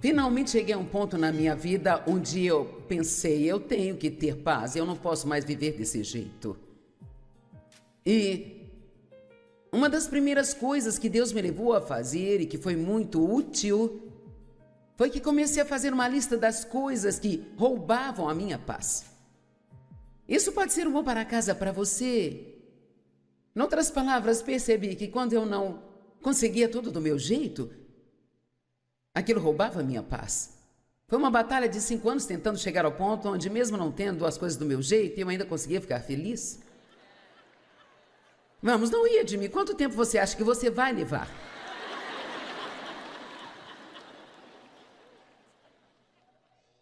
Finalmente cheguei a um ponto na minha vida onde eu pensei, eu tenho que ter paz, eu não posso mais viver desse jeito. E uma das primeiras coisas que Deus me levou a fazer e que foi muito útil foi que comecei a fazer uma lista das coisas que roubavam a minha paz. Isso pode ser um bom para casa para você. Em outras palavras, percebi que quando eu não conseguia tudo do meu jeito, aquilo roubava a minha paz. Foi uma batalha de 5 anos tentando chegar ao ponto onde, mesmo não tendo as coisas do meu jeito, eu ainda conseguia ficar feliz. Vamos, não ia de mim. Quanto tempo você acha que você vai levar?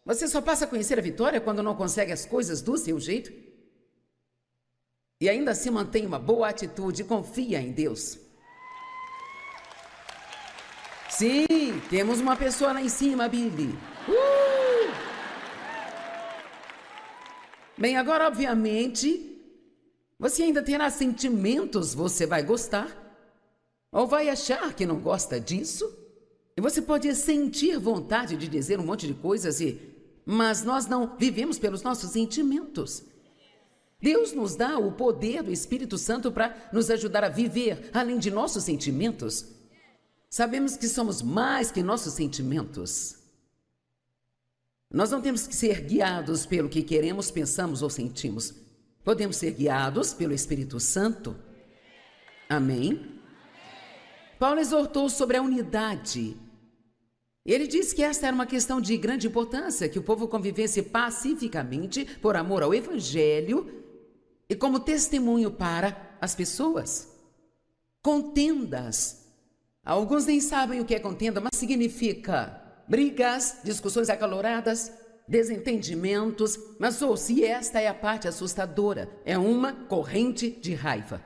Você só passa a conhecer a vitória quando não consegue as coisas do seu jeito? E ainda assim mantém uma boa atitude e confia em Deus. Sim, temos uma pessoa lá em cima, Billy. Bem, agora, obviamente, você ainda terá sentimentos, você vai gostar, ou vai achar que não gosta disso, e você pode sentir vontade de dizer um monte de coisas, mas nós não vivemos pelos nossos sentimentos. Deus nos dá o poder do Espírito Santo para nos ajudar a viver além de nossos sentimentos. Sabemos que somos mais que nossos sentimentos. Nós não temos que ser guiados pelo que queremos, pensamos ou sentimos. Podemos ser guiados pelo Espírito Santo. Amém? Paulo exortou sobre a unidade. Ele disse que esta era uma questão de grande importância, que o povo convivesse pacificamente por amor ao Evangelho e como testemunho para as pessoas. Contendas. Alguns nem sabem o que é contenda, mas significa brigas, discussões acaloradas, desentendimentos, mas se esta é a parte assustadora, é uma corrente de raiva.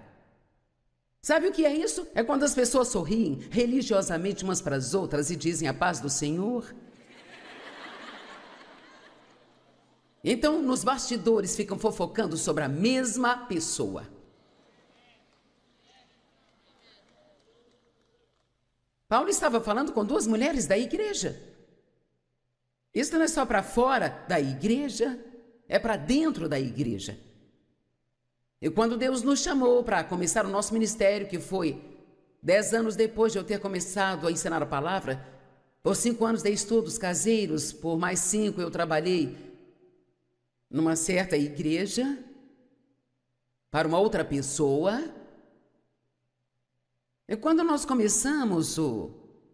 Sabe o que é isso? É quando as pessoas sorriem religiosamente umas para as outras e dizem a paz do Senhor. Então, nos bastidores ficam fofocando sobre a mesma pessoa. Paulo estava falando com 2 mulheres da igreja. Isso não é só para fora da igreja, é para dentro da igreja. E quando Deus nos chamou para começar o nosso ministério, que foi 10 anos depois de eu ter começado a ensinar a palavra, por 5 anos dei estudos caseiros, por mais 5 eu trabalhei numa certa igreja, para uma outra pessoa. E quando nós começamos o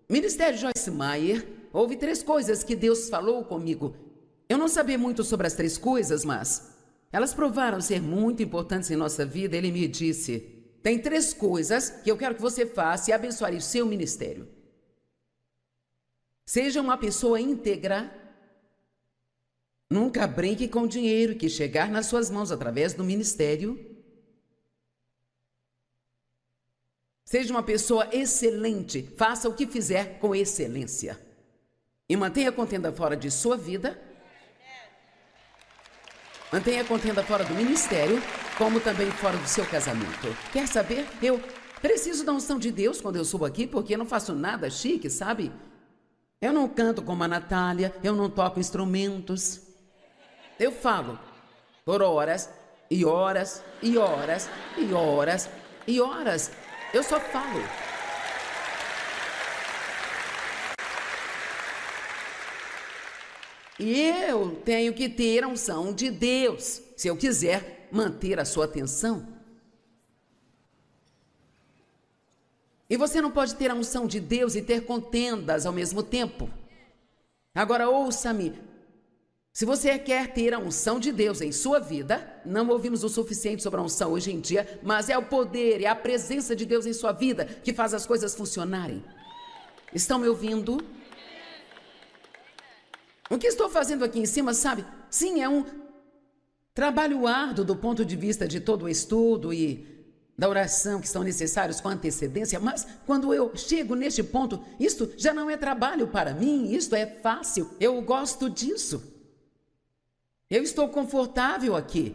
Ministério Joyce Meyer, houve 3 coisas que Deus falou comigo. Eu não sabia muito sobre as 3 coisas, mas elas provaram ser muito importantes em nossa vida. Ele me disse: tem 3 coisas que eu quero que você faça e abençoar o seu ministério. Seja uma pessoa íntegra. Nunca brinque com o dinheiro que chegar nas suas mãos através do ministério. Seja uma pessoa excelente. Faça o que fizer com excelência. E mantenha a contenda fora de sua vida. Mantenha a contenda fora do ministério, como também fora do seu casamento. Quer saber? Eu preciso da unção de Deus quando eu subo aqui, porque eu não faço nada chique, sabe? Eu não canto como a Natália, eu não toco instrumentos. Eu falo por horas e horas e horas e horas e horas. Eu só falo. E eu tenho que ter a unção de Deus, se eu quiser manter a sua atenção. E você não pode ter a unção de Deus e ter contendas ao mesmo tempo. Agora ouça-me. Se você quer ter a unção de Deus em sua vida, não ouvimos o suficiente sobre a unção hoje em dia, mas é o poder, é a presença de Deus em sua vida que faz as coisas funcionarem. Estão me ouvindo? O que estou fazendo aqui em cima, sabe? Sim, é um trabalho árduo do ponto de vista de todo o estudo e da oração que são necessários com antecedência, mas quando eu chego neste ponto, isto já não é trabalho para mim, isto é fácil, eu gosto disso. Eu estou confortável aqui.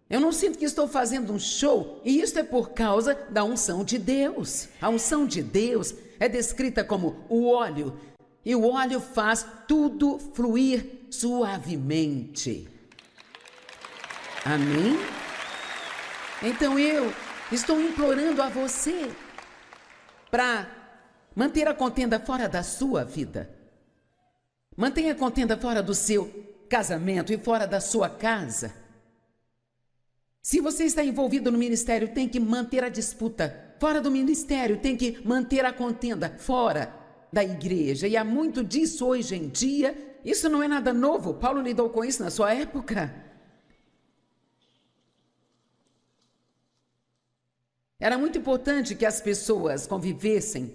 Eu não sinto que estou fazendo um show, e isso é por causa da unção de Deus. A unção de Deus é descrita como o óleo e o óleo faz tudo fluir suavemente. Amém? Então eu estou implorando a você para manter a contenda fora da sua vida. Mantenha a contenda fora do seu casamento e fora da sua casa. Se você está envolvido no ministério, tem que manter a disputa fora do ministério, tem que manter a contenda fora da igreja. E há muito disso hoje em dia. Isso não é nada novo. Paulo lidou com isso na sua época. Era muito importante que as pessoas convivessem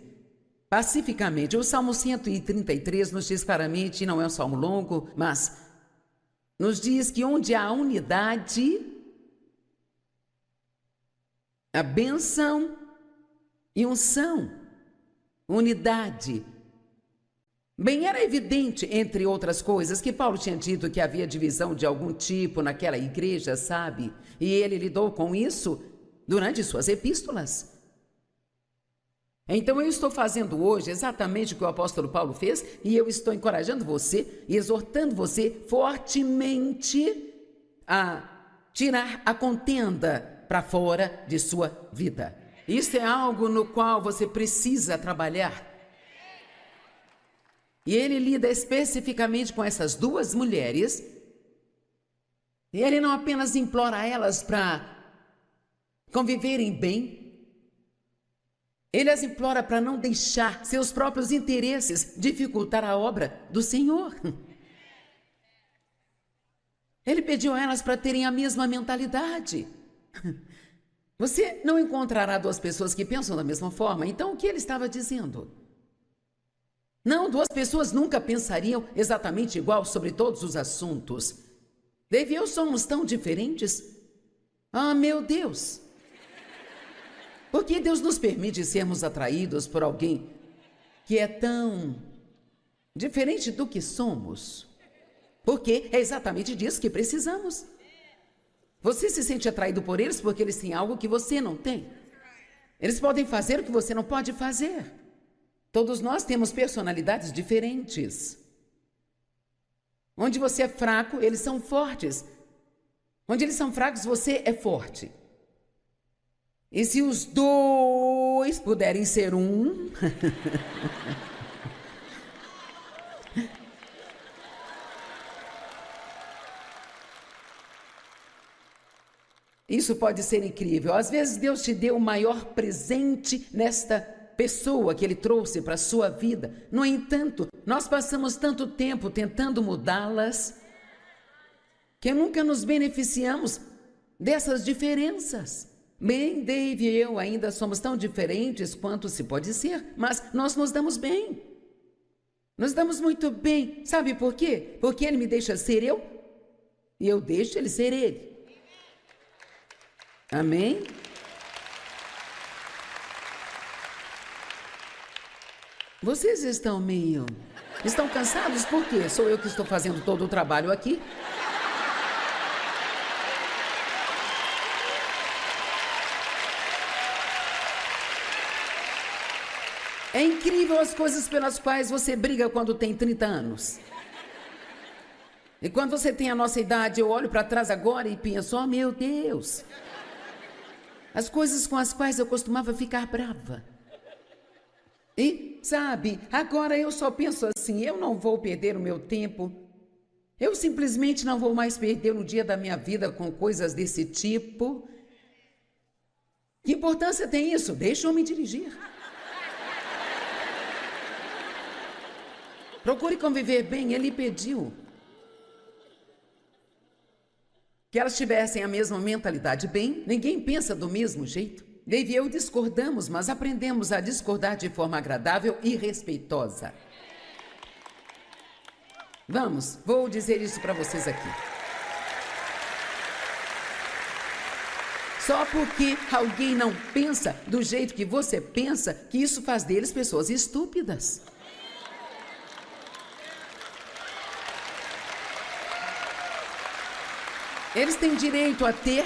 pacificamente. O Salmo 133 nos diz claramente, não é um salmo longo, mas nos diz que onde há unidade, a bênção e unção, unidade. Bem, era evidente, entre outras coisas, que Paulo tinha dito que havia divisão de algum tipo naquela igreja, sabe? E ele lidou com isso durante suas epístolas. Então eu estou fazendo hoje exatamente o que o apóstolo Paulo fez e eu estou encorajando você e exortando você fortemente a tirar a contenda para fora de sua vida. Isso é algo no qual você precisa trabalhar. E ele lida especificamente com essas duas mulheres. E ele não apenas implora elas para conviverem bem, ele as implora para não deixar seus próprios interesses dificultar a obra do Senhor. Ele pediu a elas para terem a mesma mentalidade. Você não encontrará duas pessoas que pensam da mesma forma. Então, o que ele estava dizendo? Não, duas pessoas nunca pensariam exatamente igual sobre todos os assuntos. Dave e eu somos tão diferentes. Ah, meu Deus! Por que Deus nos permite sermos atraídos por alguém que é tão diferente do que somos? Porque é exatamente disso que precisamos. Você se sente atraído por eles porque eles têm algo que você não tem. Eles podem fazer o que você não pode fazer. Todos nós temos personalidades diferentes. Onde você é fraco, eles são fortes. Onde eles são fracos, você é forte. E se os dois puderem ser um... Isso pode ser incrível. Às vezes Deus te deu o maior presente nesta pessoa que Ele trouxe para a sua vida. No entanto, nós passamos tanto tempo tentando mudá-las que nunca nos beneficiamos dessas diferenças. Bem, Dave e eu ainda somos tão diferentes quanto se pode ser, mas nós nos damos bem. Nos damos muito bem. Sabe por quê? Porque ele me deixa ser eu e eu deixo ele ser ele. Amém? Vocês estão cansados? Por quê? Sou eu que estou fazendo todo o trabalho aqui? É incrível as coisas pelas quais você briga quando tem 30 anos. E quando você tem a nossa idade, eu olho para trás agora e penso, oh meu Deus. As coisas com as quais eu costumava ficar brava. E, sabe, agora eu só penso assim, eu não vou perder o meu tempo. Eu simplesmente não vou mais perder o dia da minha vida com coisas desse tipo. Que importância tem isso? Deixa eu me dirigir. Procure conviver bem, ele pediu que elas tivessem a mesma mentalidade. Bem, ninguém pensa do mesmo jeito. Dave e eu discordamos, mas aprendemos a discordar de forma agradável e respeitosa. Vamos, vou dizer isso para vocês aqui. Só porque alguém não pensa do jeito que você pensa, que isso faz deles pessoas estúpidas. Eles têm direito a ter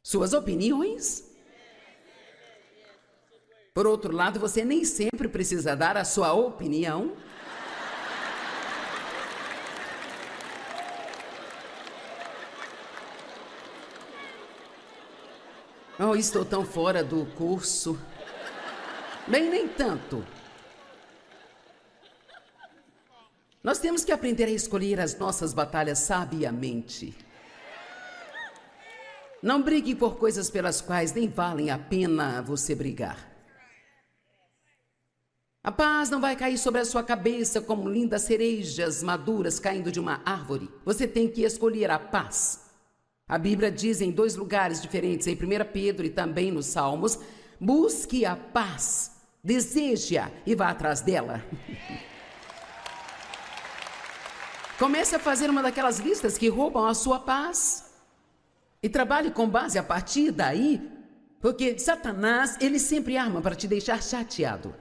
suas opiniões. Por outro lado, você nem sempre precisa dar a sua opinião. Oh, estou tão fora do curso. Bem, nem tanto. Nós temos que aprender a escolher as nossas batalhas sabiamente. Não brigue por coisas pelas quais nem valem a pena você brigar. A paz não vai cair sobre a sua cabeça como lindas cerejas maduras caindo de uma árvore. Você tem que escolher a paz. A Bíblia diz em 2 lugares diferentes, em 1 Pedro e também nos Salmos, busque a paz, deseje-a e vá atrás dela. Comece a fazer uma daquelas listas que roubam a sua paz. E trabalhe com base a partir daí, porque Satanás, ele sempre arma para te deixar chateado.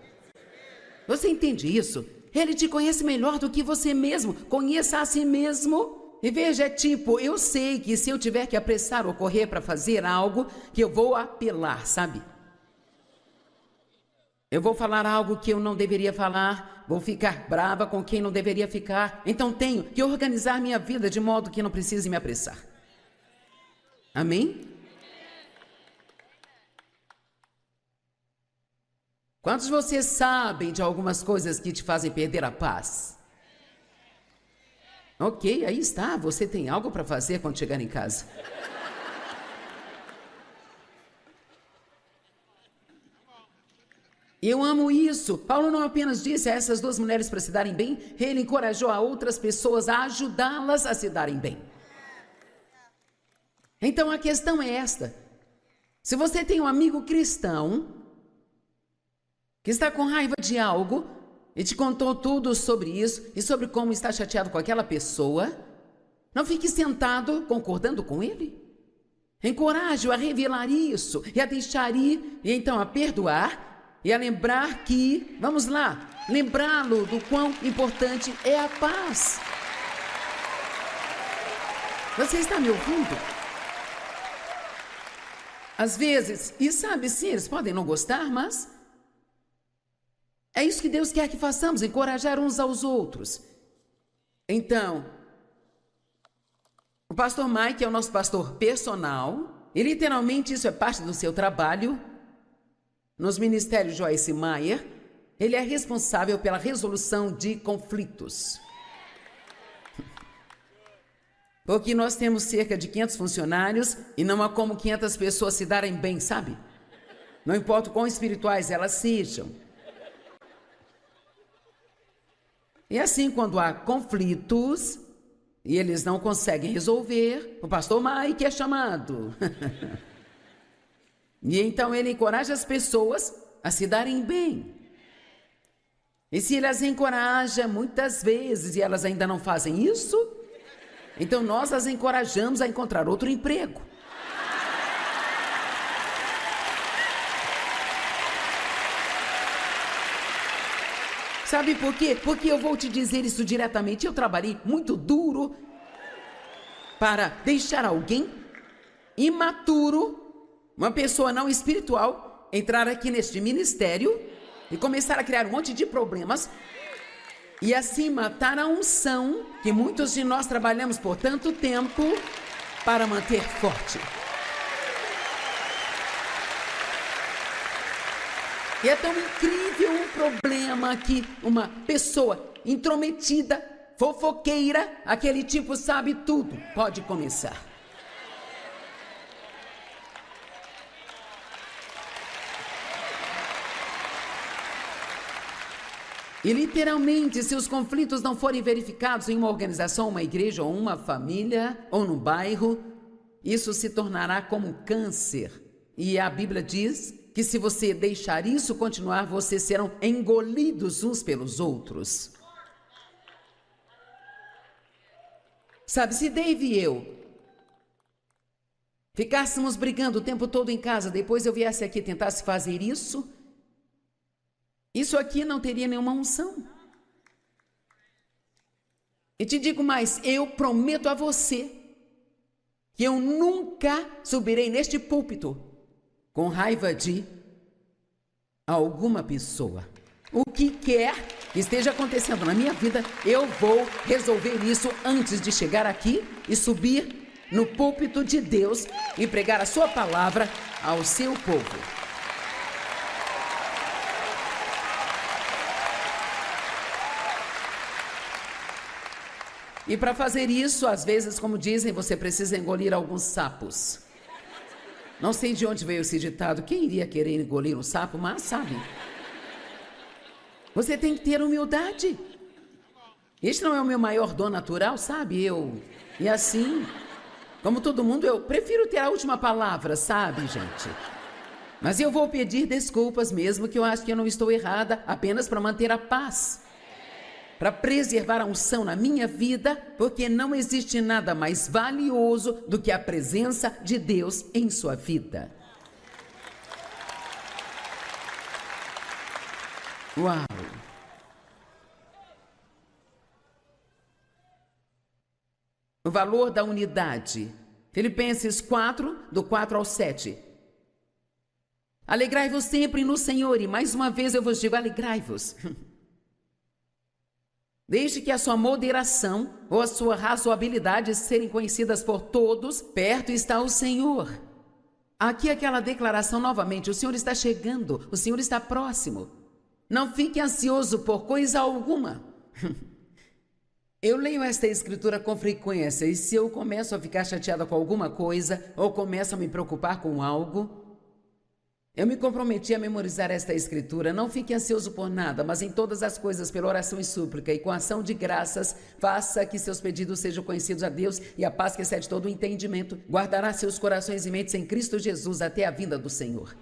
Você entende isso? Ele te conhece melhor do que você mesmo. Conheça a si mesmo. E veja, é tipo, eu sei que se eu tiver que apressar ou correr para fazer algo, que eu vou apelar, sabe? Eu vou falar algo que eu não deveria falar, vou ficar brava com quem não deveria ficar. Então tenho que organizar minha vida de modo que não precise me apressar. Amém? Quantos de vocês sabem de algumas coisas que te fazem perder a paz? Ok, aí está. Você tem algo para fazer quando chegar em casa. Eu amo isso. Paulo não apenas disse a essas 2 mulheres para se darem bem, ele encorajou a outras pessoas a ajudá-las a se darem bem. Então a questão é esta. Se você tem um amigo cristão que está com raiva de algo e te contou tudo sobre isso e sobre como está chateado com aquela pessoa, não fique sentado concordando com ele. Encoraje-o a revelar isso e a deixar ir e então a perdoar e a lembrar que, vamos lá, lembrá-lo do quão importante é a paz. Você está me ouvindo? Às vezes, e sabe, sim, eles podem não gostar, mas é isso que Deus quer que façamos, encorajar uns aos outros. Então, o pastor Mike é o nosso pastor personal, e literalmente isso é parte do seu trabalho. Nos ministérios Joyce Meyer, ele é responsável pela resolução de conflitos. Porque nós temos cerca de 500 funcionários e não há como 500 pessoas se darem bem, sabe? Não importa o quão espirituais elas sejam. E assim, quando há conflitos e eles não conseguem resolver, o pastor Mike é chamado. E então ele encoraja as pessoas a se darem bem. E se ele as encoraja muitas vezes e elas ainda não fazem isso, então nós as encorajamos a encontrar outro emprego. Sabe por quê? Porque eu vou te dizer isso diretamente. Eu trabalhei muito duro para deixar alguém imaturo, uma pessoa não espiritual, entrar aqui neste ministério e começar a criar um monte de problemas e assim matar a unção que muitos de nós trabalhamos por tanto tempo para manter forte. E é tão incrível um problema que uma pessoa intrometida, fofoqueira, aquele tipo sabe tudo, pode começar. E literalmente, se os conflitos não forem verificados em uma organização, uma igreja, ou uma família, ou no bairro, isso se tornará como um câncer. E a Bíblia diz que se você deixar isso continuar, vocês serão engolidos uns pelos outros. Sabe, se Dave e eu ficássemos brigando o tempo todo em casa, depois eu viesse aqui e tentasse fazer isso aqui não teria nenhuma unção. E te digo mais, eu prometo a você que eu nunca subirei neste púlpito com raiva de a alguma pessoa. O que quer que esteja acontecendo na minha vida, eu vou resolver isso antes de chegar aqui e subir no púlpito de Deus e pregar a sua palavra ao seu povo. E para fazer isso, às vezes, como dizem, você precisa engolir alguns sapos. Não sei de onde veio esse ditado. Quem iria querer engolir um sapo, mas sabe. Você tem que ter humildade. Este não é o meu maior dom natural, sabe? E assim, como todo mundo, eu prefiro ter a última palavra, sabe, gente? Mas eu vou pedir desculpas mesmo que eu acho que eu não estou errada, apenas para manter a paz. Para preservar a unção na minha vida, porque não existe nada mais valioso do que a presença de Deus em sua vida. Uau! O valor da unidade. Filipenses 4, do 4 ao 7. Alegrai-vos sempre no Senhor, e mais uma vez eu vos digo, alegrai-vos. Desde que a sua moderação ou a sua razoabilidade serem conhecidas por todos, perto está o Senhor. Aqui aquela declaração novamente, o Senhor está chegando, o Senhor está próximo. Não fique ansioso por coisa alguma. Eu leio esta escritura com frequência e se eu começo a ficar chateada com alguma coisa ou começo a me preocupar com algo, eu me comprometi a memorizar esta escritura. Não fique ansioso por nada, mas em todas as coisas, pela oração e súplica e com ação de graças, faça que seus pedidos sejam conhecidos a Deus e a paz que excede todo o entendimento guardará seus corações e mentes em Cristo Jesus até a vinda do Senhor.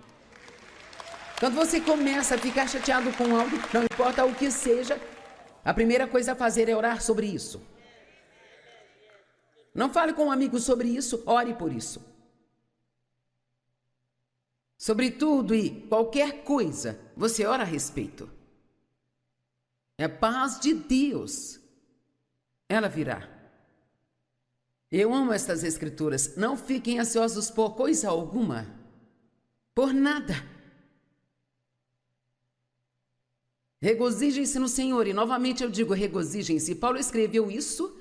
Quando você começa a ficar chateado com algo, não importa o que seja, a primeira coisa a fazer é orar sobre isso. Não fale com um amigo sobre isso, ore por isso. Sobre tudo e qualquer coisa, você ora a respeito. É a paz de Deus. Ela virá. Eu amo estas escrituras. Não fiquem ansiosos por coisa alguma. Por nada. Regozijem-se no Senhor. E novamente eu digo regozijem-se. Paulo escreveu isso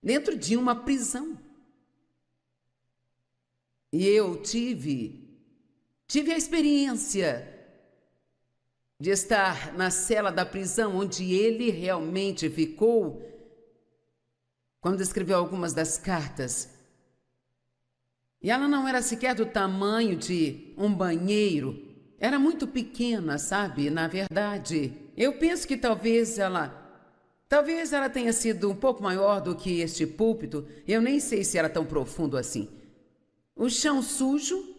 dentro de uma prisão. E eu tive a experiência de estar na cela da prisão onde ele realmente ficou quando escreveu algumas das cartas. E ela não era sequer do tamanho de um banheiro. Era muito pequena, sabe? Na verdade, eu penso que talvez ela tenha sido um pouco maior do que este púlpito. Eu nem sei se era tão profundo assim. O chão sujo.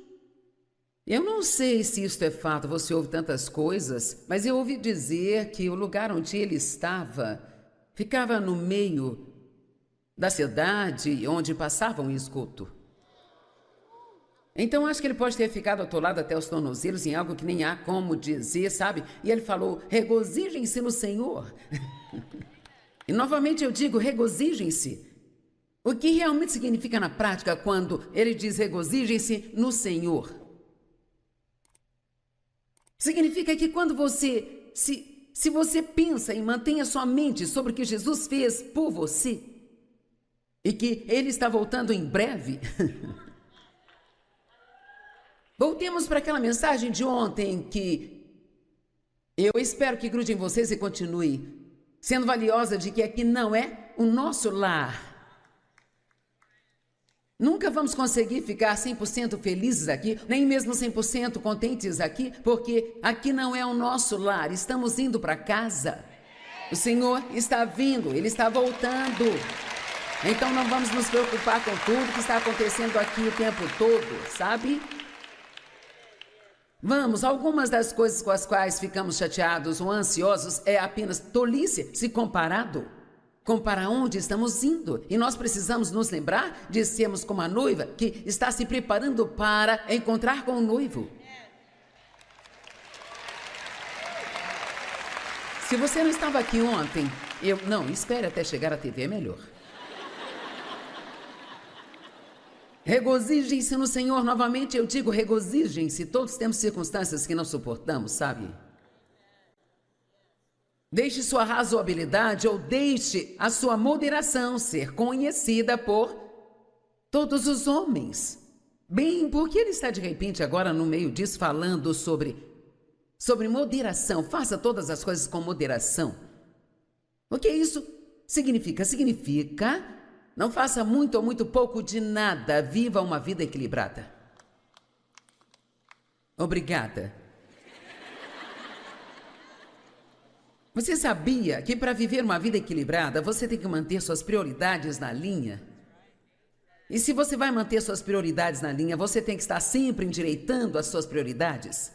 Eu não sei se isto é fato, você ouve tantas coisas, mas eu ouvi dizer que o lugar onde ele estava ficava no meio da cidade onde passava um esgoto. Então acho que ele pode ter ficado atolado até os tornozelos em algo que nem há como dizer, sabe? E ele falou, regozijem-se no Senhor. E novamente eu digo, regozijem-se. O que realmente significa na prática quando ele diz regozijem-se no Senhor? Significa que quando você, se você pensa e mantém a sua mente sobre o que Jesus fez por você, e que ele está voltando em breve, voltemos para aquela mensagem de ontem que eu espero que grude em vocês e continue sendo valiosa, de que aqui não é o nosso lar. Nunca vamos conseguir ficar 100% felizes aqui, nem mesmo 100% contentes aqui, porque aqui não é o nosso lar, estamos indo para casa. O Senhor está vindo, Ele está voltando. Então não vamos nos preocupar com tudo que está acontecendo aqui o tempo todo, sabe? Vamos, algumas das coisas com as quais ficamos chateados ou ansiosos é apenas tolice se comparado com para onde estamos indo. E nós precisamos nos lembrar de sermos como a noiva que está se preparando para encontrar com o noivo. Se você não estava aqui ontem, não, espere até chegar à TV, é melhor. Regozijem-se no Senhor. Novamente eu digo, regozijem-se. Todos temos circunstâncias que não suportamos, sabe? Deixe sua razoabilidade ou deixe a sua moderação ser conhecida por todos os homens. Bem, por que ele está de repente agora no meio disso falando sobre moderação? Faça todas as coisas com moderação. O que isso significa? Significa não faça muito ou muito pouco de nada. Viva uma vida equilibrada. Obrigada. Você sabia que para viver uma vida equilibrada, você tem que manter suas prioridades na linha? E se você vai manter suas prioridades na linha, você tem que estar sempre endireitando as suas prioridades.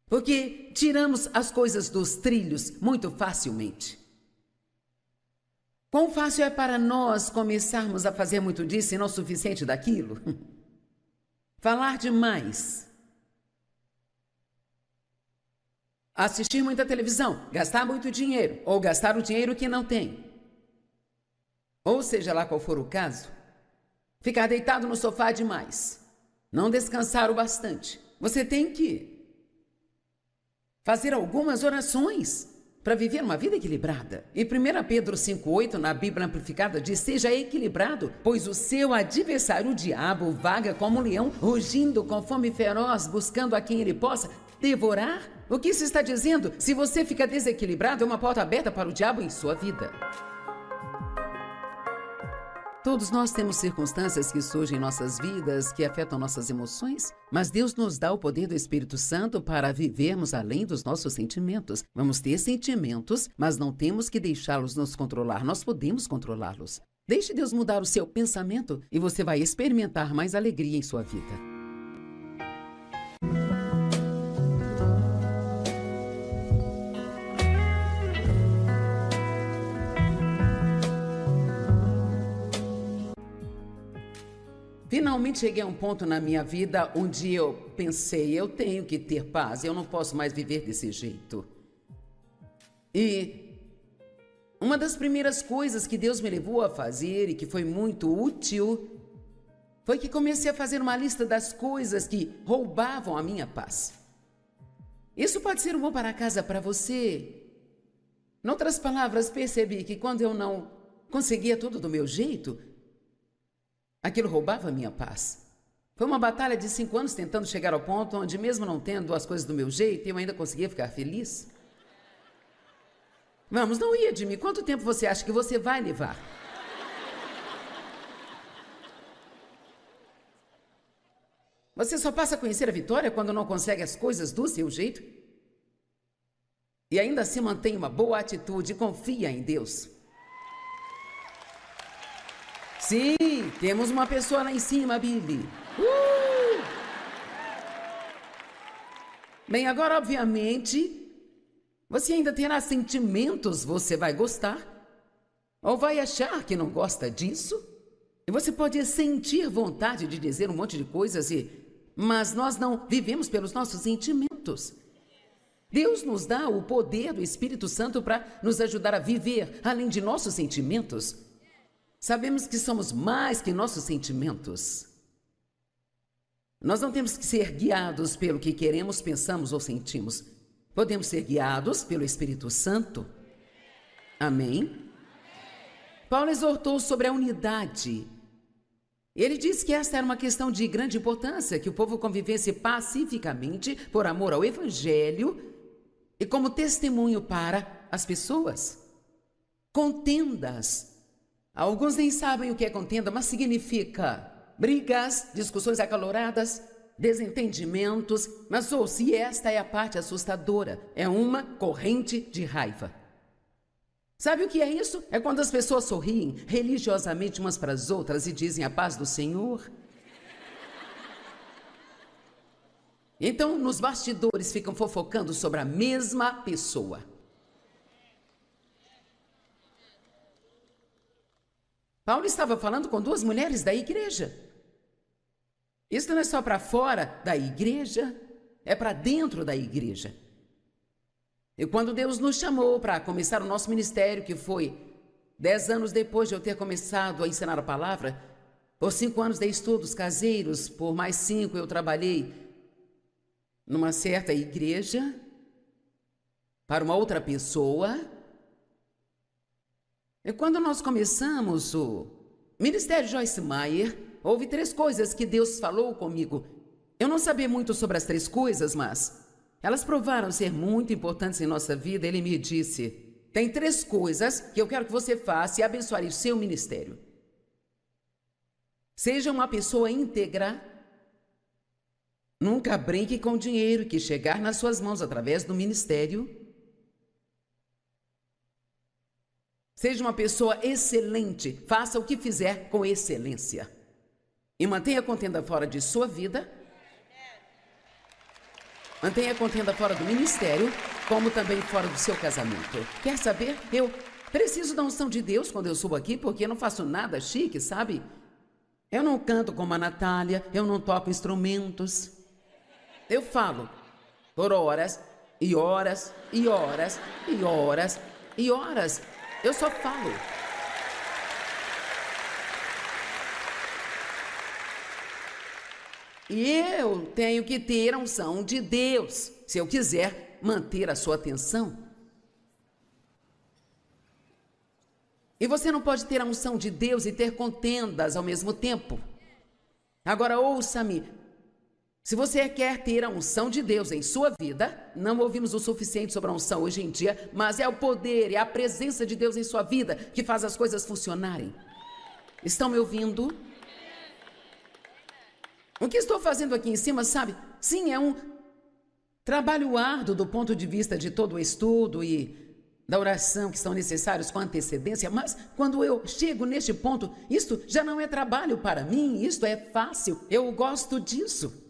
Porque tiramos as coisas dos trilhos muito facilmente. Quão fácil é para nós começarmos a fazer muito disso e não o suficiente daquilo? Falar demais. Assistir muita televisão, gastar muito dinheiro, ou gastar o dinheiro que não tem. Ou seja lá qual for o caso, ficar deitado no sofá demais, não descansar o bastante. Você tem que fazer algumas orações para viver uma vida equilibrada. E 1 Pedro 5,8, na Bíblia Amplificada, diz: seja equilibrado, pois o seu adversário, o diabo, vaga como um leão, rugindo com fome feroz, buscando a quem ele possa devorar. O que isso está dizendo? Se você fica desequilibrado, é uma porta aberta para o diabo em sua vida. Todos nós temos circunstâncias que surgem em nossas vidas, que afetam nossas emoções, mas Deus nos dá o poder do Espírito Santo para vivermos além dos nossos sentimentos. Vamos ter sentimentos, mas não temos que deixá-los nos controlar, nós podemos controlá-los. Deixe Deus mudar o seu pensamento e você vai experimentar mais alegria em sua vida. Finalmente cheguei a um ponto na minha vida onde eu pensei, eu tenho que ter paz, eu não posso mais viver desse jeito. E uma das primeiras coisas que Deus me levou a fazer e que foi muito útil, foi que comecei a fazer uma lista das coisas que roubavam a minha paz. Isso pode ser um bom para casa para você. Em outras palavras, percebi que quando eu não conseguia tudo do meu jeito, aquilo roubava a minha paz. Foi uma batalha de 5 anos tentando chegar ao ponto onde, mesmo não tendo as coisas do meu jeito, eu ainda conseguia ficar feliz. Vamos, não ia de mim. Quanto tempo você acha que você vai levar? Você só passa a conhecer a vitória quando não consegue as coisas do seu jeito? E ainda assim mantém uma boa atitude e confia em Deus. Sim, temos uma pessoa lá em cima, Billy. Bem, agora, obviamente, você ainda terá sentimentos, você vai gostar, ou vai achar que não gosta disso, e você pode sentir vontade de dizer um monte de coisas, mas nós não vivemos pelos nossos sentimentos. Deus nos dá o poder do Espírito Santo para nos ajudar a viver além de nossos sentimentos. Sabemos que somos mais que nossos sentimentos. Nós não temos que ser guiados pelo que queremos, pensamos ou sentimos. Podemos ser guiados pelo Espírito Santo. Amém? Paulo exortou sobre a unidade. Ele disse que esta era uma questão de grande importância, que o povo convivesse pacificamente por amor ao Evangelho e como testemunho para as pessoas. Contendas. Alguns nem sabem o que é contenda, mas significa brigas, discussões acaloradas, desentendimentos. Mas ouça, esta é a parte assustadora, é uma corrente de raiva. Sabe o que é isso? É quando as pessoas sorriem religiosamente umas para as outras e dizem a paz do Senhor. Então, nos bastidores ficam fofocando sobre a mesma pessoa. Paulo estava falando com 2 mulheres da igreja. Isso não é só para fora da igreja, é para dentro da igreja. E quando Deus nos chamou para começar o nosso ministério, que foi 10 anos depois de eu ter começado a ensinar a palavra, Por 5 anos dei estudos caseiros, por mais 5 eu trabalhei numa certa igreja para uma outra pessoa. E quando nós começamos o Ministério Joyce Meyer, houve 3 coisas que Deus falou comigo. Eu não sabia muito sobre as 3 coisas, mas elas provaram ser muito importantes em nossa vida. Ele me disse: tem 3 coisas que eu quero que você faça e abençoar o seu ministério. Seja uma pessoa íntegra. Nunca brinque com o dinheiro que chegar nas suas mãos através do ministério. Seja uma pessoa excelente. Faça o que fizer com excelência. E mantenha a contenda fora de sua vida. Mantenha a contenda fora do ministério, como também fora do seu casamento. Quer saber? Eu preciso da unção de Deus quando eu subo aqui, porque eu não faço nada chique, sabe? Eu não canto como a Natália, eu não toco instrumentos. Eu falo por horas e horas e horas e horas e horas. Eu só falo. E eu tenho que ter a unção de Deus, se eu quiser manter a sua atenção. E você não pode ter a unção de Deus e ter contendas ao mesmo tempo. Agora ouça-me. Se você quer ter a unção de Deus em sua vida, não ouvimos o suficiente sobre a unção hoje em dia, mas é o poder, é a presença de Deus em sua vida que faz as coisas funcionarem. Estão me ouvindo? O que estou fazendo aqui em cima, sabe? Sim, é um trabalho árduo do ponto de vista de todo o estudo e da oração que são necessários com antecedência, mas quando eu chego neste ponto, isto já não é trabalho para mim, isto é fácil, eu gosto disso.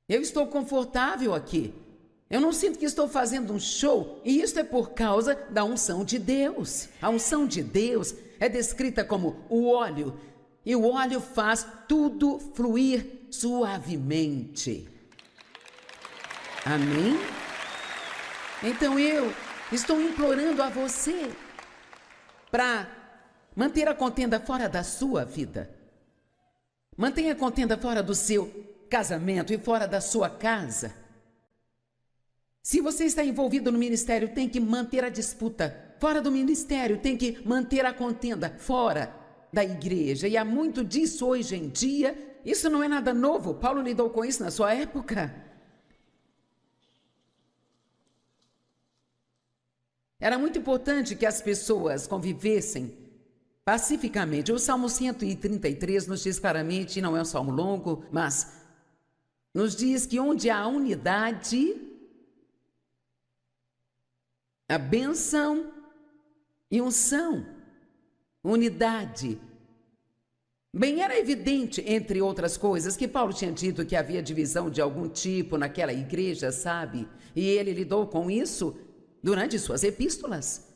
Eu estou confortável aqui. Eu não sinto que estou fazendo um show, e isso é por causa da unção de Deus. A unção de Deus é descrita como o óleo, e o óleo faz tudo fluir suavemente. Amém? Então eu estou implorando a você para manter a contenda fora da sua vida. Mantenha a contenda fora do seu casamento e fora da sua casa. Se você está envolvido no ministério, tem que manter a disputa fora do ministério, tem que manter a contenda fora da igreja. E há muito disso hoje em dia. Isso não é nada novo. Paulo lidou com isso na sua época. Era muito importante que as pessoas convivessem pacificamente. O Salmo 133 nos diz claramente, não é um salmo longo, mas nos diz que onde há unidade, a bênção e unção. Unidade. Bem, era evidente, entre outras coisas, que Paulo tinha dito que havia divisão de algum tipo naquela igreja, sabe? E ele lidou com isso durante suas epístolas.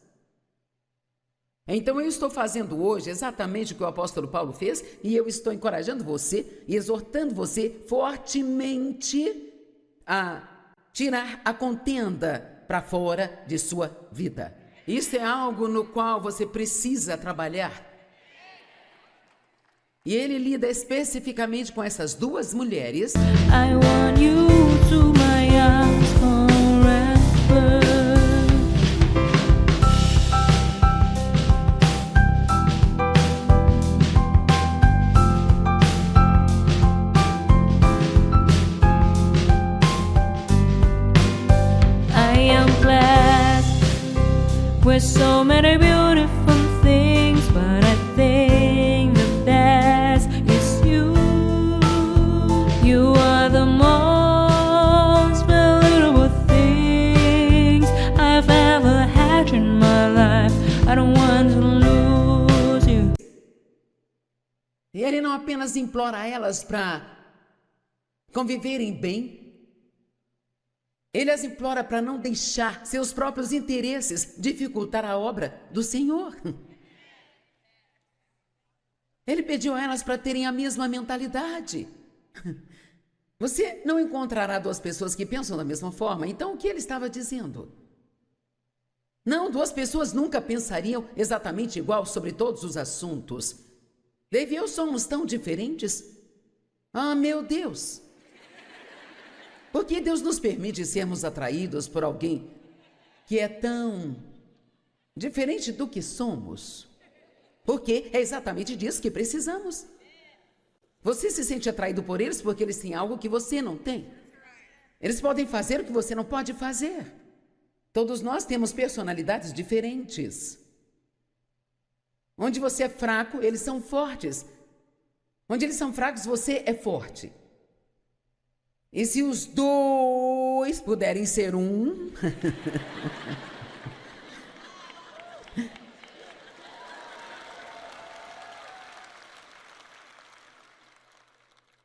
Então eu estou fazendo hoje exatamente o que o apóstolo Paulo fez, e eu estou encorajando você e exortando você fortemente a tirar a contenda para fora de sua vida. Isso é algo no qual você precisa trabalhar. E ele lida especificamente com essas 2 mulheres. I want you to my arms forever. I am blessed with so many beautiful things, but I think the best is you. You are the most valuable things I've ever had in my life. I don't want to lose you. E ele não apenas implora elas para conviverem bem, ele as implora para não deixar seus próprios interesses dificultar a obra do Senhor. Ele pediu a elas para terem a mesma mentalidade. Você não encontrará 2 pessoas que pensam da mesma forma. Então, o que ele estava dizendo? Não, 2 pessoas nunca pensariam exatamente igual sobre todos os assuntos. Dave e eu somos tão diferentes. Ah, meu Deus! Por que Deus nos permite sermos atraídos por alguém que é tão diferente do que somos? Porque é exatamente disso que precisamos. Você se sente atraído por eles porque eles têm algo que você não tem. Eles podem fazer o que você não pode fazer. Todos nós temos personalidades diferentes. Onde você é fraco, eles são fortes. Onde eles são fracos, você é forte. E se os dois puderem ser um...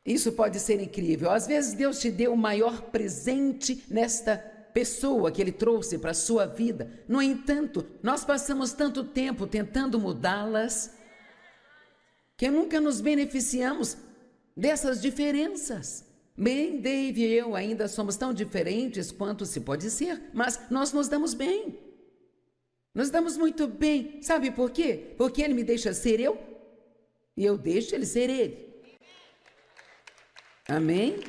Isso pode ser incrível. Às vezes Deus te deu o maior presente nesta pessoa que Ele trouxe para a sua vida. No entanto, nós passamos tanto tempo tentando mudá-las que nunca nos beneficiamos dessas diferenças. Bem, Dave e eu ainda somos tão diferentes quanto se pode ser, mas nós nos damos bem. Nos damos muito bem. Sabe por quê? Porque Ele me deixa ser eu e eu deixo Ele ser Ele. Amém?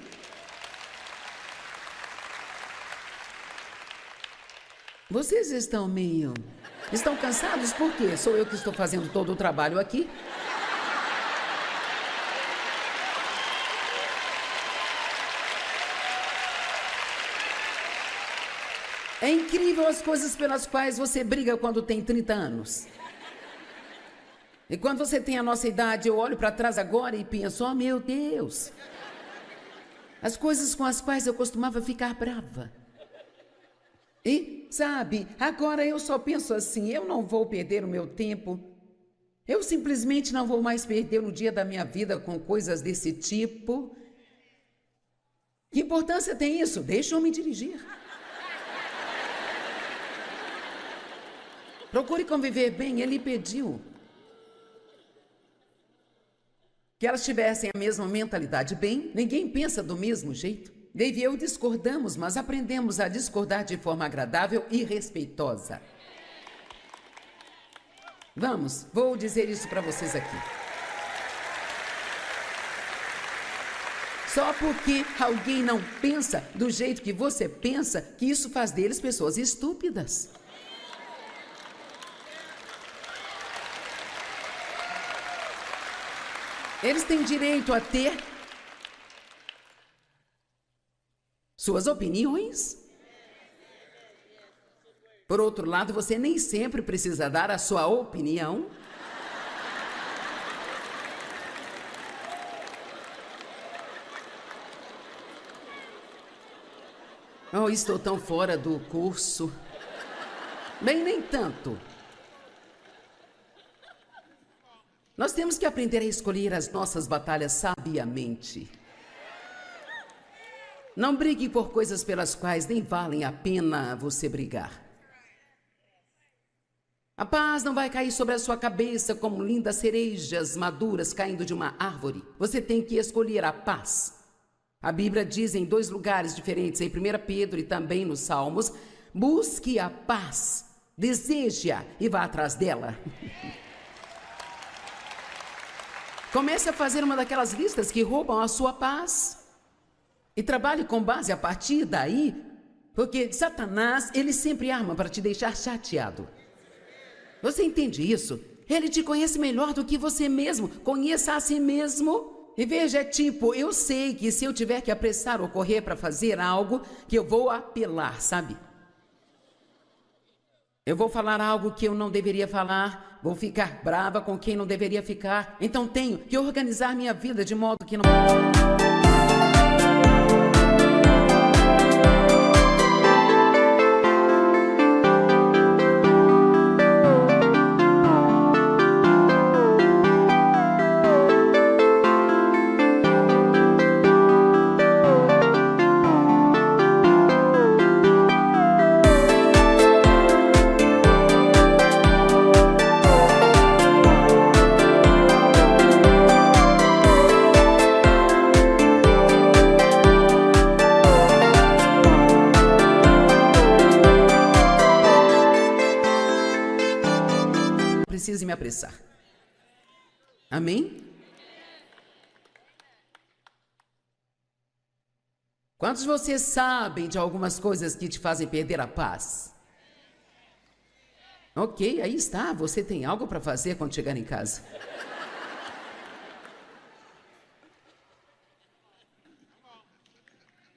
Vocês estão cansados? Por quê? Sou eu que estou fazendo todo o trabalho aqui? É incrível as coisas pelas quais você briga quando tem 30 anos. E quando você tem a nossa idade, eu olho para trás agora e penso, oh meu Deus... As coisas com as quais eu costumava ficar brava. E, sabe, agora eu só penso assim, eu não vou perder o meu tempo. Eu simplesmente não vou mais perder o dia da minha vida com coisas desse tipo. Que importância tem isso? Deixa eu me dirigir. Procure conviver bem, Ele pediu que elas tivessem a mesma mentalidade. Bem, ninguém pensa do mesmo jeito. Dave e eu discordamos, mas aprendemos a discordar de forma agradável e respeitosa. Vou dizer isso para vocês aqui. Só porque alguém não pensa do jeito que você pensa, que isso faz deles pessoas estúpidas. Eles têm direito a ter suas opiniões. Por outro lado, você nem sempre precisa dar a sua opinião. Oh, estou tão fora do curso. Bem, nem tanto. Nós temos que aprender a escolher as nossas batalhas sabiamente. Não brigue por coisas pelas quais nem valem a pena você brigar. A paz não vai cair sobre a sua cabeça como lindas cerejas maduras caindo de uma árvore. Você tem que escolher a paz. A Bíblia diz em 2 lugares diferentes, em 1 Pedro e também nos Salmos, busque a paz, deseje-a e vá atrás dela. Comece a fazer uma daquelas listas que roubam a sua paz. E trabalhe com base a partir daí, porque Satanás, ele sempre arma para te deixar chateado. Você entende isso? Ele te conhece melhor do que você mesmo. Conheça a si mesmo. E veja, é tipo, eu sei que se eu tiver que apressar ou correr para fazer algo, que eu vou apelar, sabe? Eu vou falar algo que eu não deveria falar, vou ficar brava com quem não deveria ficar. Então tenho que organizar minha vida de modo que não... Precise me apressar. Amém? Quantos de vocês sabem de algumas coisas que te fazem perder a paz? Ok, aí está, você tem algo para fazer quando chegar em casa.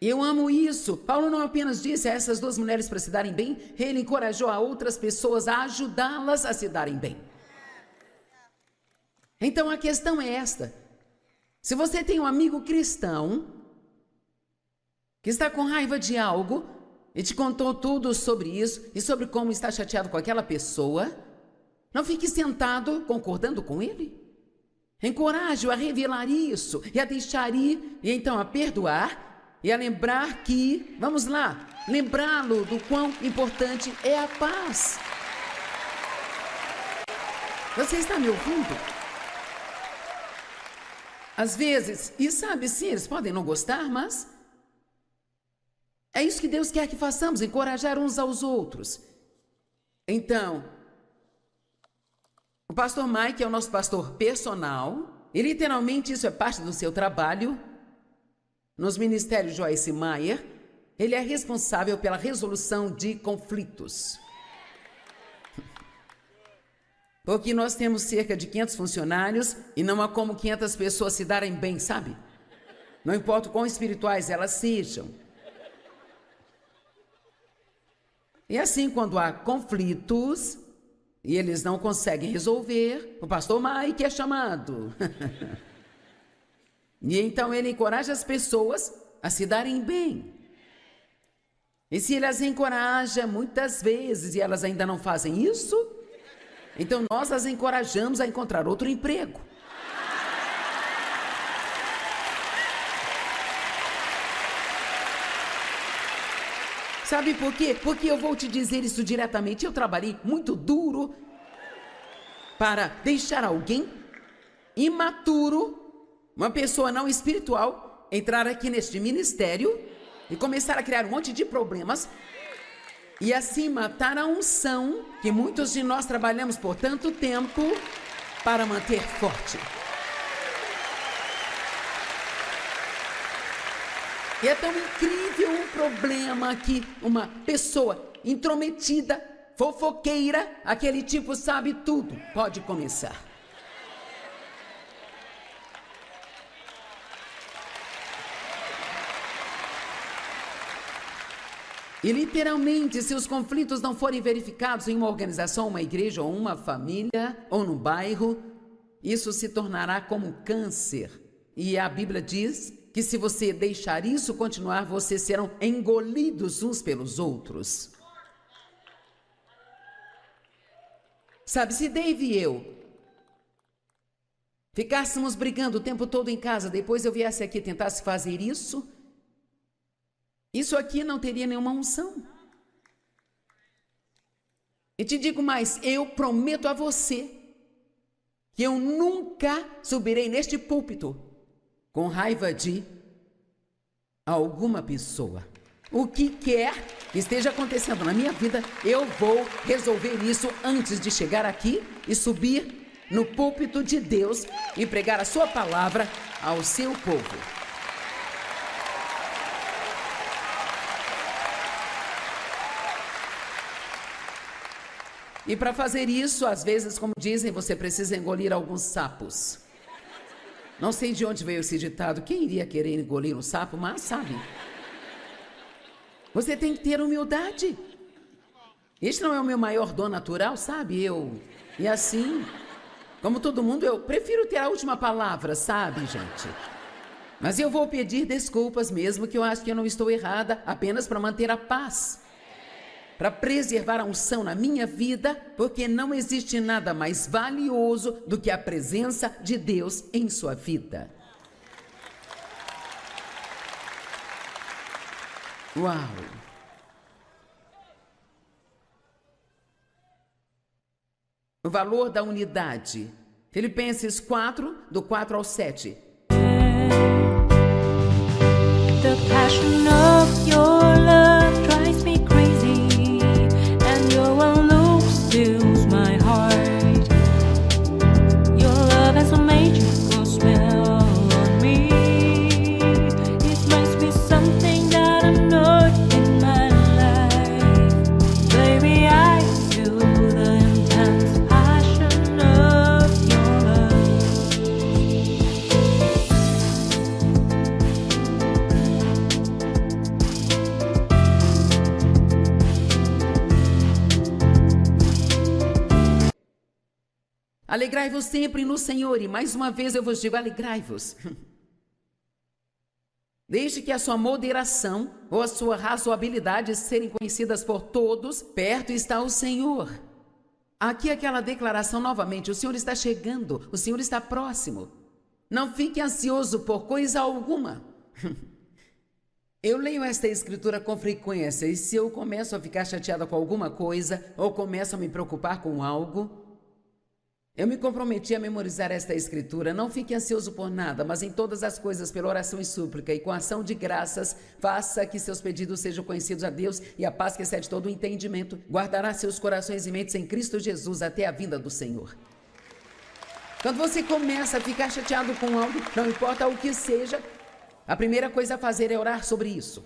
Eu amo isso. Paulo não apenas disse a essas duas mulheres para se darem bem, ele encorajou a outras pessoas a ajudá-las a se darem bem. Então a questão é esta: se você tem um amigo cristão que está com raiva de algo e te contou tudo sobre isso e sobre como está chateado com aquela pessoa, não fique sentado concordando com ele. Encoraje-o a revelar isso e a deixar ir, e então a perdoar e a lembrar que, vamos lá, lembrá-lo do quão importante é a paz. Você está me ouvindo? Às vezes, e sabe, sim, eles podem não gostar, mas é isso que Deus quer que façamos, encorajar uns aos outros. Então, o pastor Mike é o nosso pastor personal, e literalmente isso é parte do seu trabalho. Nos ministérios Joyce Meyer, ele é responsável pela resolução de conflitos. Porque nós temos cerca de 500 funcionários e não há como 500 pessoas se darem bem, sabe? Não importa o quão espirituais elas sejam. E assim, quando há conflitos e eles não conseguem resolver, o pastor Mike é chamado. E então ele encoraja as pessoas a se darem bem. E se ele as encoraja muitas vezes e elas ainda não fazem isso, então nós as encorajamos a encontrar outro emprego. Sabe por quê? Porque eu vou te dizer isso diretamente. Eu trabalhei muito duro para deixar alguém imaturo, uma pessoa não espiritual, entrar aqui neste ministério e começar a criar um monte de problemas e assim matar a unção que muitos de nós trabalhamos por tanto tempo para manter forte. E é tão incrível um problema que uma pessoa intrometida, fofoqueira, aquele tipo sabe tudo, pode começar. E literalmente, se os conflitos não forem verificados em uma organização, uma igreja, ou uma família, ou no bairro, isso se tornará como um câncer. E a Bíblia diz que se você deixar isso continuar, vocês serão engolidos uns pelos outros. Sabe, se Dave e eu ficássemos brigando o tempo todo em casa, depois eu viesse aqui e tentasse fazer isso aqui não teria nenhuma unção. E te digo mais, eu prometo a você que eu nunca subirei neste púlpito com raiva de alguma pessoa. O que quer que esteja acontecendo na minha vida, eu vou resolver isso antes de chegar aqui e subir no púlpito de Deus e pregar a sua palavra ao seu povo. E para fazer isso, às vezes, como dizem, você precisa engolir alguns sapos. Não sei de onde veio esse ditado. Quem iria querer engolir um sapo? Mas sabe. Você tem que ter humildade. Este não é o meu maior dom natural, sabe? E assim, como todo mundo, eu prefiro ter a última palavra, sabe, gente? Mas eu vou pedir desculpas mesmo que eu acho que eu não estou errada, apenas para manter a paz. Para preservar a unção na minha vida, porque não existe nada mais valioso do que a presença de Deus em sua vida. Uau! O valor da unidade. Filipenses 4, do 4 ao 7. The passion of your love drives me crazy, and your one look fills my heart. Your love has made Alegrai-vos sempre no Senhor, e mais uma vez eu vos digo, alegrai-vos. Desde que a sua moderação ou a sua razoabilidade serem conhecidas por todos, perto está o Senhor. Aqui aquela declaração novamente, o Senhor está chegando, o Senhor está próximo. Não fique ansioso por coisa alguma. Eu leio esta escritura com frequência, e se eu começo a ficar chateada com alguma coisa, ou começo a me preocupar com algo, eu me comprometi a memorizar esta escritura. Não fique ansioso por nada, mas em todas as coisas, pela oração e súplica e com ação de graças, faça que seus pedidos sejam conhecidos a Deus, e a paz que excede todo o entendimento guardará seus corações e mentes em Cristo Jesus até a vinda do Senhor. Quando você começa a ficar chateado com algo, não importa o que seja, a primeira coisa a fazer é orar sobre isso.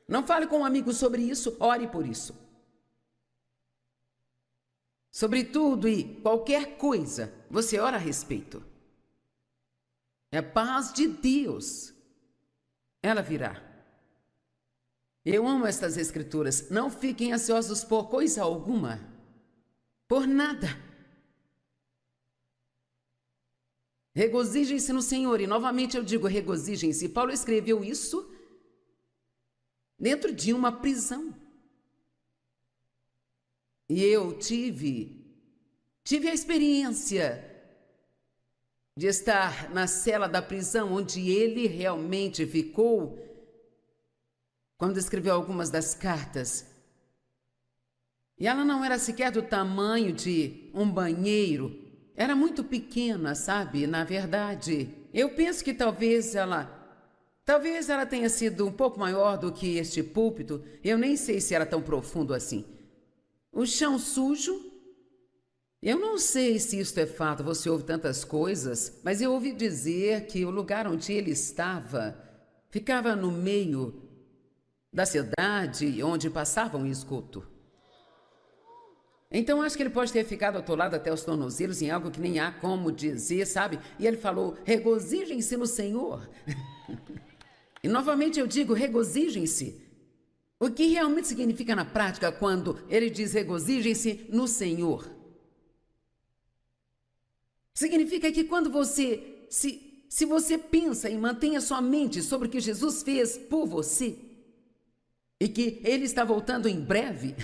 Não fale com um amigo sobre isso, ore por isso. Sobre tudo e qualquer coisa, você ora a respeito. É a paz de Deus. Ela virá. Eu amo estas escrituras. Não fiquem ansiosos por coisa alguma. Por nada. Regozijem-se no Senhor. E novamente eu digo, regozijem-se. Paulo escreveu isso dentro de uma prisão. E eu tive a experiência de estar na cela da prisão, onde ele realmente ficou, quando escreveu algumas das cartas. E ela não era sequer do tamanho de um banheiro, era muito pequena, sabe? Na verdade, eu penso que talvez ela tenha sido um pouco maior do que este púlpito. Eu nem sei se era tão profundo assim. O chão sujo. Eu não sei se isto é fato, você ouve tantas coisas, mas eu ouvi dizer que o lugar onde ele estava ficava no meio da cidade onde passava um esgoto. Então acho que ele pode ter ficado atolado até os tornozelos em algo que nem há como dizer, sabe? E ele falou, regozijem-se no Senhor. E novamente eu digo, regozijem-se. O que realmente significa na prática quando ele diz regozijem-se no Senhor? Significa que quando você, se você pensa e mantém a sua mente sobre o que Jesus fez por você, e que ele está voltando em breve,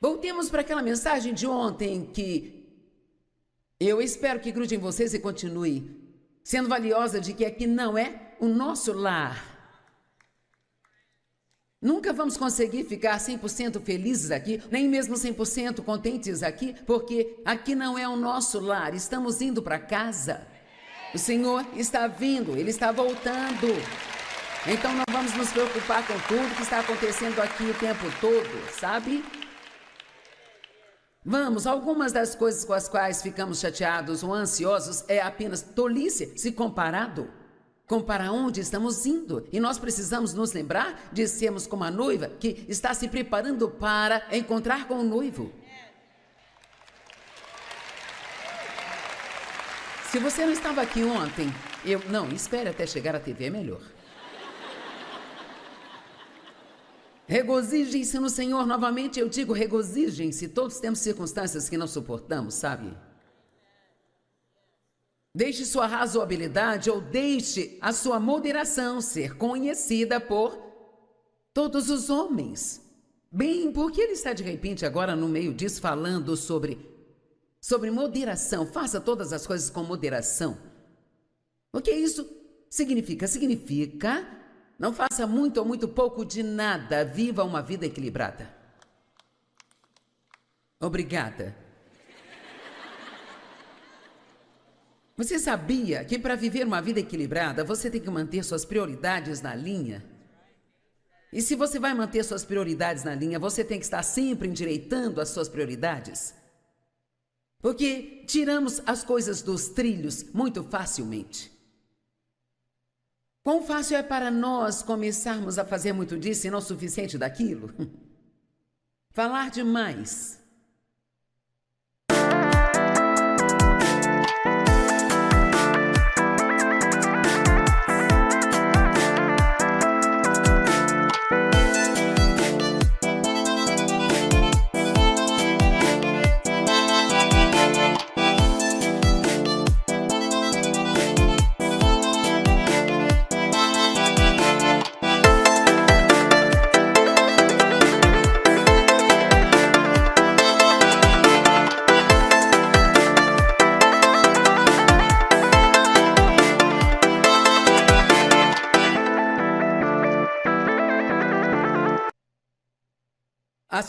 voltemos para aquela mensagem de ontem que eu espero que grude em vocês e continue sendo valiosa, de que aqui não é o nosso lar. Nunca vamos conseguir ficar 100% felizes aqui, nem mesmo 100% contentes aqui, porque aqui não é o nosso lar, estamos indo para casa. O Senhor está vindo, Ele está voltando. Então não vamos nos preocupar com tudo que está acontecendo aqui o tempo todo, sabe? Vamos, algumas das coisas com as quais ficamos chateados ou ansiosos é apenas tolice se comparado com para onde estamos indo. E nós precisamos nos lembrar de sermos como a noiva que está se preparando para encontrar com o noivo. Se você não estava aqui ontem, não, espere até chegar à TV, é melhor. Regozijem-se no Senhor. Novamente eu digo, regozijem-se. Todos temos circunstâncias que não suportamos, sabe? Deixe sua razoabilidade ou deixe a sua moderação ser conhecida por todos os homens. Bem, por que ele está de repente agora no meio disso falando sobre moderação? Faça todas as coisas com moderação. O que isso significa? Significa não faça muito ou muito pouco de nada. Viva uma vida equilibrada. Obrigada. Você sabia que para viver uma vida equilibrada, você tem que manter suas prioridades na linha? E se você vai manter suas prioridades na linha, você tem que estar sempre endireitando as suas prioridades. Porque tiramos as coisas dos trilhos muito facilmente. Quão fácil é para nós começarmos a fazer muito disso e não o suficiente daquilo? Falar demais.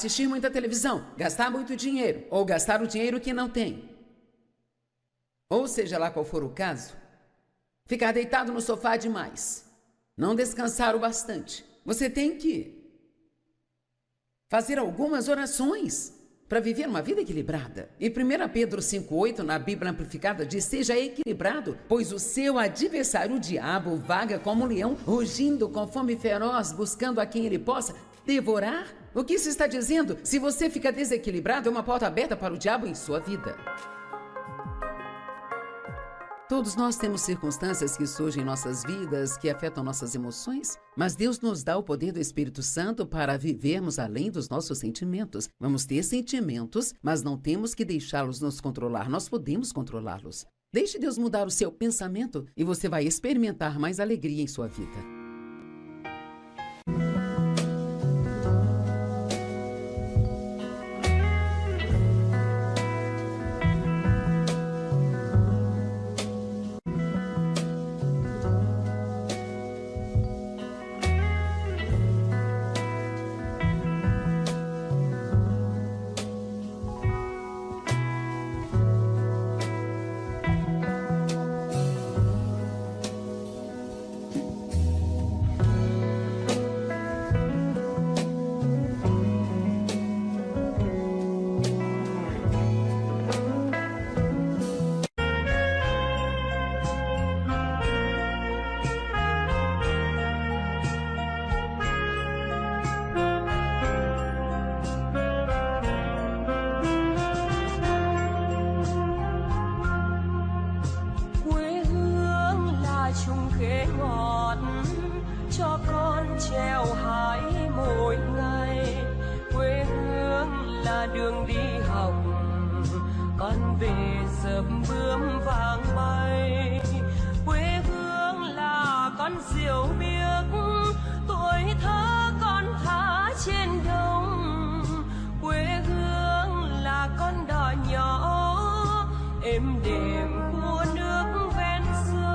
assistir muita televisão, gastar muito dinheiro, ou gastar o dinheiro que não tem. Ou seja lá qual for o caso, ficar deitado no sofá demais, não descansar o bastante. Você tem que fazer algumas orações para viver uma vida equilibrada. E 1 Pedro 5,8, na Bíblia Amplificada, diz: seja equilibrado, pois o seu adversário, o diabo, vaga como um leão, rugindo com fome feroz, buscando a quem ele possa devorar. O que isso está dizendo? Se você fica desequilibrado, é uma porta aberta para o diabo em sua vida. Todos nós temos circunstâncias que surgem em nossas vidas, que afetam nossas emoções, mas Deus nos dá o poder do Espírito Santo para vivermos além dos nossos sentimentos. Vamos ter sentimentos, mas não temos que deixá-los nos controlar, nós podemos controlá-los. Deixe Deus mudar o seu pensamento e você vai experimentar mais alegria em sua vida. Cho con treo hái mỗi ngày, quê hương là đường đi học, con về sớm bướm vàng bay. Quê hương là con diều biếc, tuổi thơ con thả trên đồng. Quê hương là con đò nhỏ êm đềm của nước ven sông.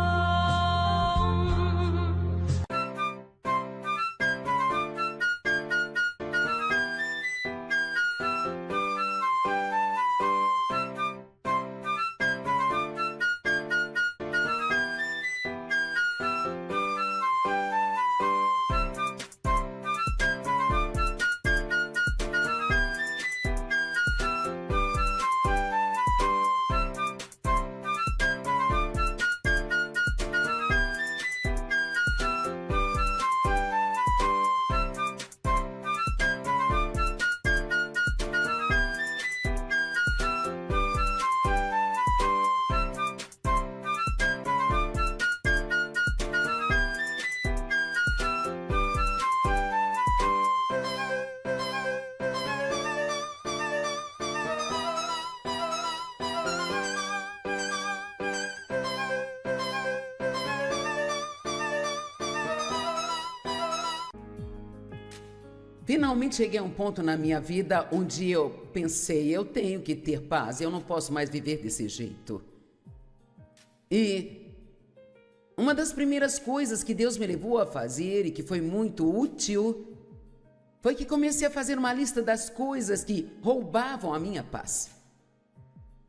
Finalmente cheguei a um ponto na minha vida onde eu pensei, eu tenho que ter paz, eu não posso mais viver desse jeito. E uma das primeiras coisas que Deus me levou a fazer e que foi muito útil, foi que comecei a fazer uma lista das coisas que roubavam a minha paz.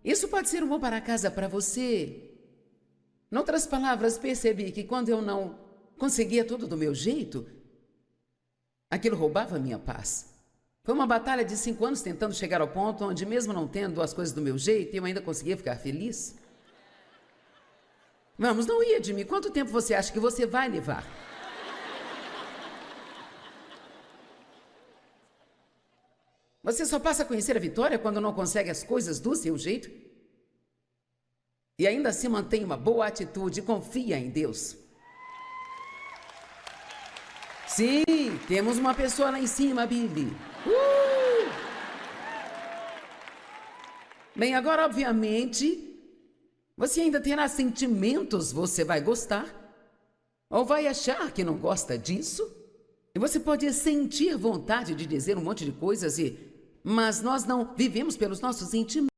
Isso pode ser um bom para casa para você. Em outras palavras, percebi que quando eu não conseguia tudo do meu jeito, aquilo roubava a minha paz. Foi uma batalha de 5 anos tentando chegar ao ponto onde, mesmo não tendo as coisas do meu jeito, eu ainda conseguia ficar feliz. Vamos, não ia de mim. Quanto tempo você acha que você vai levar? Você só passa a conhecer a vitória quando não consegue as coisas do seu jeito? E ainda assim mantém uma boa atitude e confia em Deus. Sim, temos uma pessoa lá em cima, Billy. Bem, agora, obviamente, você ainda terá sentimentos, você vai gostar, ou vai achar que não gosta disso, e você pode sentir vontade de dizer um monte de coisas, mas nós não vivemos pelos nossos sentimentos.